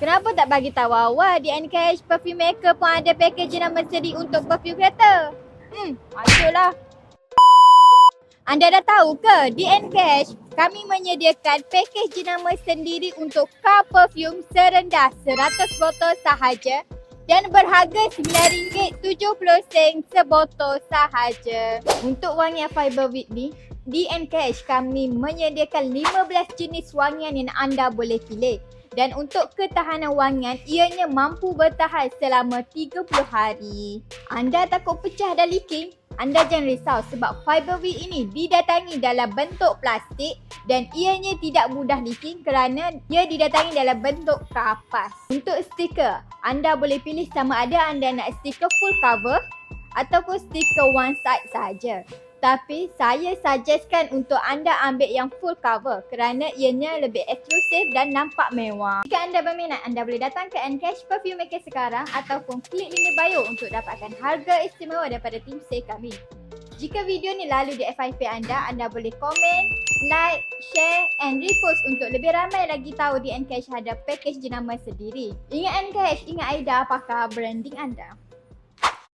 Kenapa tak bagi tahu awal di Encash Perfume Maker pun ada package nama seri untuk perfume kereta? Masuklah. Anda dah tahu ke, di Encash kami menyediakan package jenama sendiri untuk car perfume serendah 100 botol sahaja dan berharga RM9.70 sebotol sahaja. Untuk wangian Fiber Week ni, di Encash kami menyediakan 15 jenis wangian yang anda boleh pilih. Dan untuk ketahanan wangian, ianya mampu bertahan selama 30 hari. Anda takut pecah dan leaking? Anda jangan risau sebab Fiber Week ini didatangi dalam bentuk plastik dan ianya tidak mudah leaking kerana ia didatangi dalam bentuk kapas. Untuk stiker, anda boleh pilih sama ada anda nak stiker full cover ataupun stiker one side saja. Tapi saya suggestkan untuk anda ambil yang full cover kerana ianya lebih eksklusif dan nampak mewah. Jika anda berminat, anda boleh datang ke Encash Perfume Maker sekarang ataupun klik link bio untuk dapatkan harga istimewa daripada tim sale kami. Jika video ni lalu di FYP anda boleh komen, like, share and repost untuk lebih ramai lagi tahu di Encash ada package jenama sendiri. Ingat Encash, ingat Aida, apakah branding anda?